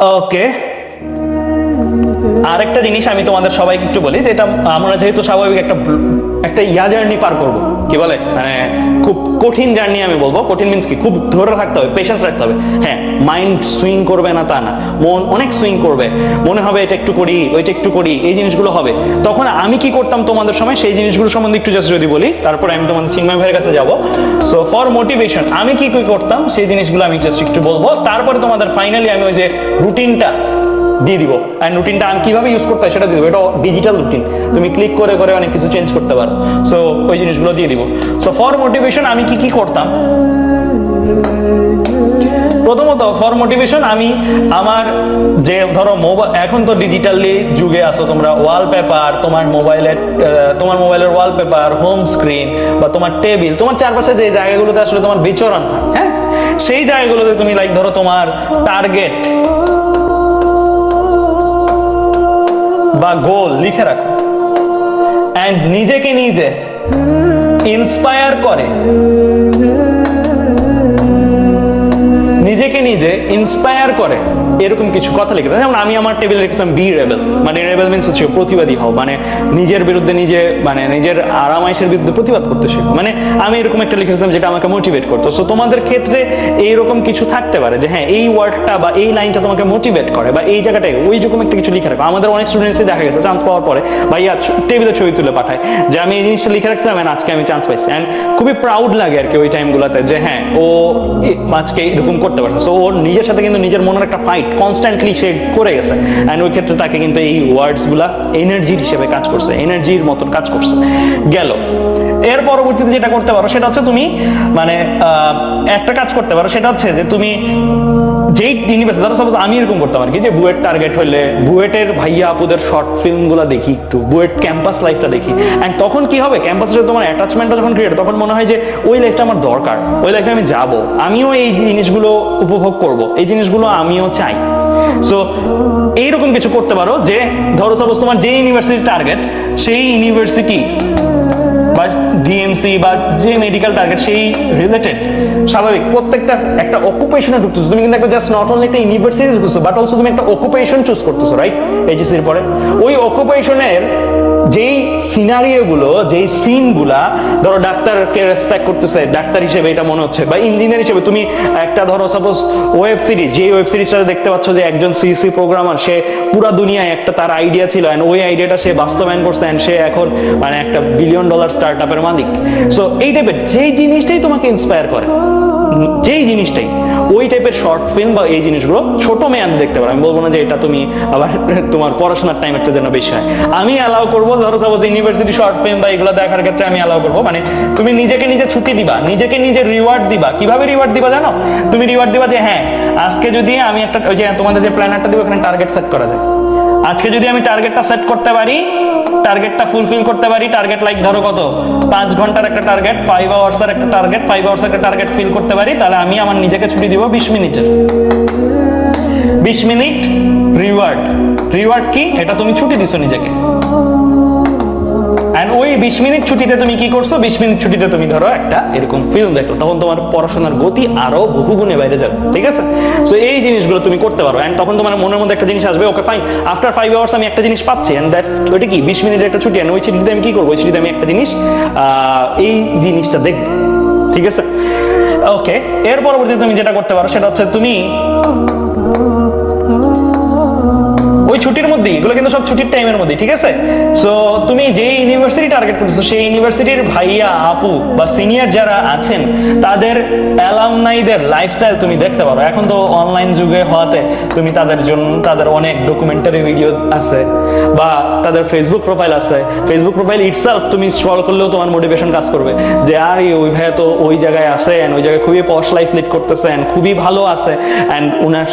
ওকে, আরেকটা জিনিস আমি তোমাদের সবাইকে একটু বলি, যে এটা আমরা যেহেতু স্বাভাবিক একটা জার্নি পার করব, কি বলে মানে খুব কঠিন জার্নি আমি বলবো। কঠিন মিন্স কি, খুব ধরে থাকতে হবে, পেশেন্স রাখতে হবে। হ্যাঁ, মাইন্ড সুইং করবে না তা না, মন অনেক সুইং করবে, মনে হবে এটা একটু করি ওইটা একটু করি, এই জিনিসগুলো হবে। তখন আমি কি করতাম তোমাদের সময় সেই জিনিসগুলো সম্বন্ধে একটু জাস্ট যদি বলি, তারপরে আমি তোমাদের চিন্ময় ভাইয়ের কাছে যাবো। সো ফর মোটিভেশন আমি কি কি করতাম সেই জিনিসগুলো আমি জাস্ট একটু বলবো, তারপরে তোমাদের ফাইনালি আমি ওই যে রুটিনটা দিয়ে দিব, অ্যান্ড রুটিনটা আমি কিভাবে ইউজ করতে হয় সেটা দিয়ে দিব। এটা ডিজিটাল রুটিন, তুমি ক্লিক করে করে অনেক কিছু চেঞ্জ করতে পারো। সো ওই জিনিসগুলো দিয়ে দিব। সো ফর মোটিভেশন আমি কি কি করতাম, প্রথমত ফর মোটিভেশন আমি আমার যে ধরো মোবাইল, এখন তো ডিজিটালি যুগে আসো তোমরা, ওয়ালপেপার, তোমার মোবাইলের ওয়ালপেপার, হোম স্ক্রিন বা তোমার টেবিল, তোমার চারপাশে যে জায়গাগুলোতে আসলে তোমার বিচরণ হয়, হ্যাঁ সেই জায়গাগুলোতে তুমি লাইক ধরো তোমার টার্গেট বা গোল লিখে রাখো, অ্যান্ড নিজেকে নিজে ইন্সপায়ার করে, নিজেকে নিজে ইন্সপায়ার করে এরকম কিছু কথা লিখে। যেমন আমি আমার টেবিলে লিখেছিলাম বি রেবেল, মানে রেবেল মিন্স হচ্ছে প্রতিবাদী হও, মানে নিজের বিরুদ্ধে নিজে, মানে নিজের আরামাইশের বিরুদ্ধে প্রতিবাদ করতে শেখো। মানে আমি এরকম একটা লিখেছিলাম যেটা আমাকে মোটিভেট করতো। সো তোমাদের ক্ষেত্রে এইরকম কিছু থাকতে পারে যে হ্যাঁ এই ওয়ার্ডটা বা এই লাইনটা তোমাকে মোটিভেট করে, বা এই জায়গাটায় ওই রকম একটা কিছু লিখে রাখো। আমাদের অনেক স্টুডেন্টসই দেখা গেছে চান্স পাওয়ার পরে ভাইয়া টেবিলে ছবি তুলে পাঠায় যে আমি এই জিনিসটা লিখে রাখছিলাম এন্ড আজকে আমি চান্স পাইছি, অ্যান্ড খুবই প্রাউড লাগে আর কি ওই টাইমগুলোতে যে হ্যাঁ ও আজকে এরকম করতে পারছে। সো ওর নিজের সাথে কিন্তু নিজের মনের একটা ফাইট কনস্ট্যান্টলি সে করে গেছে, এন্ড ওই ক্ষেত্রে তাকে কিন্তু এই ওয়ার্ডস গুলা এনার্জির হিসেবে কাজ করছে, এনার্জির মতন কাজ করছে। গেল এর পরবর্তীতে যেটা করতে পারো সেটা হচ্ছে তুমি মানে একটা কাজ করতে পারো, সেটা হচ্ছে যে তুমি যেই ইউনিভার্সিটি, ধরো সাপোজ আমি এরকম করতাম আর কি, যে বুয়েট টার্গেট হলে বুয়েটের ভাইয়া আপুদের শর্ট ফিল্ম গুলা দেখি, একটু বুয়েট ক্যাম্পাস লাইফটা দেখি, এন্ড তখন কি হবে ক্যাম্পাসের সাথে তোমার অ্যাটাচমেন্টটা যখন ক্রিয়েট, তখন মনে হয় যে ওই লাইফটা আমার দরকার, ওই লাইফে আমি যাব, আমিও এই জিনিসগুলো উপভোগ করব, এই জিনিসগুলো আমিও চাই। সো এইরকম কিছু করতে পারো যে ধরো সাপোজ তোমার যে ইউনিভার্সিটির টার্গেট, সেই ইউনিভার্সিটি বা ডিএমসি বা যে মেডিকেল টার্গেট সেই রিলেটেড স্বাভাবিক প্রত্যেকটা একটা অকুপেশনে ঢুকতেছো তুমি, কিন্তু একটা জাস্ট নট অনলি একটা ইউনিভার্সিটি ঢুকতেছো বাট অলসো তুমি একটা অকুপেশন চুজ করতেছো, রাইট? এইচএসসির পরে ওই অকুপেশনের যেই সিনারিও গুলো, যেই সিন গুলা, ধরো ডাক্তারকে রেসপেক্ট করতেছে ডাক্তার হিসেবে এটা মনে হচ্ছে, বা ইঞ্জিনিয়ার হিসেবে তুমি একটা ধরো সাপোজ ওয়েব সিরিজ, যে ওয়েব সিরিজটাতে দেখতে পাচ্ছ যে একজন সিসি প্রোগ্রামার, সে পুরা দুনিয়ায় একটা তার আইডিয়া ছিল এন্ড ওই আইডিয়াটা সে বাস্তবায়ন করছে এন্ড সে এখন মানে একটা $1 বিলিয়ন স্টার্টআপের মালিক। সো এই টাইপের যেই জিনিসটাই তোমাকে ইন্সপায়ার করে, যেই জিনিসটাই, ওই টাইপের শর্ট ফিল্ম বা এই জিনিসগুলো ছোট মেয়াদে দেখতে পারো। আমি বলবো না যে এটা তুমি আবার তোমার পড়াশোনার টাইমের জন্য বেশি হয়, আমি অ্যালাউ করবো। ধরো সাপোজ ইউনিভার্সিটি শর্ট ফিল্ম বা এগুলো দেখার ক্ষেত্রে আমি অ্যালাউ করবো, মানে তুমি নিজেকে নিজে ছুটি দিবা, নিজেকে নিজে রিওয়ার্ড দিবা। কিভাবে রিওয়ার্ড দিবা জানো? তুমি রিওয়ার্ড দিবা যে হ্যাঁ আজকে যদি আমি একটা, ওই যে তোমাদের যে প্ল্যানারটা দিব ওখানে টার্গেট সেট করা যায়, আজকে যদি আমি টার্গেটটা সেট করতে পারি, টার্গেটটা ফুলফিল করতে পারি, টার্গেট লাইক ধরো কত 5 ঘন্টার একটা টার্গেট, 5 আওয়ার্সের একটা টার্গেট, 5 আওয়ার্সের একটা টার্গেট ফিল করতে পারি, তাহলে আমি আমার নিজেকে ছুটি দিব 20 মিনিটের। 20 মিনিট রিওয়ার্ড। রিওয়ার্ড কি? এটা তুমি ছুটি দিছো নিজেকে, এন্ড ওই 20 মিনিট ছুটিতে তুমি কি করছো? 20 মিনিট ছুটিতে তুমি ধরো একটা এরকম ফিল্ম দেখো, তখন তোমার পড়াশোনার গতি আরো বহুগুণে বাইরে যাবে, ঠিক আছে? সো এই জিনিসগুলো তুমি করতে পারো, এন্ড তখন তোমার মনের মধ্যে একটা জিনিস আসবে, ওকে ফাইন, আফটার 5 আওয়ার্স আমি একটা জিনিস পাচ্ছি, এন্ড দ্যাটস ওইটা কি 20 মিনিটের একটা ছুটি, এন্ড ওই ছুটিতে আমি কি করবো? ওই ছুটিতে আমি একটা জিনিস এই জিনিসটা দেখবো, ঠিক আছে? ওকে, এর পরবর্তীতে তুমি যেটা করতে পারো সেটা হচ্ছে তুমি ওই ছুটির মধ্যেই, এগুলো কিন্তু সব ছুটির টাইমের মধ্যে, ঠিক আছে? সো তুমি যে ইউনিভার্সিটি টার্গেট করতেছো সেই ইউনিভার্সিটির ভাইয়া আপু বা সিনিয়র যারা আছেন তাদের অ্যালামনাইদের লাইফস্টাইল তুমি দেখতে পারো। এখন তো অনলাইন যুগে হওয়াতে তুমি তাদের জন্য, তাদের অনেক ডকুমেন্টারি ভিডিও আছে বা তাদের ফেসবুক প্রোফাইল আছে, ফেসবুক প্রোফাইল ইটসেলফ তুমি স্ক্রল করলেও তোমার মোটিভেশন কাজ করবে যে আর ওই ভাইয়া তো ওই জায়গায় আছে, ওই জায়গায় খুবই পশ লাইফ লিড করতেছে, খুবই ভালো আছে, এন্ড উনার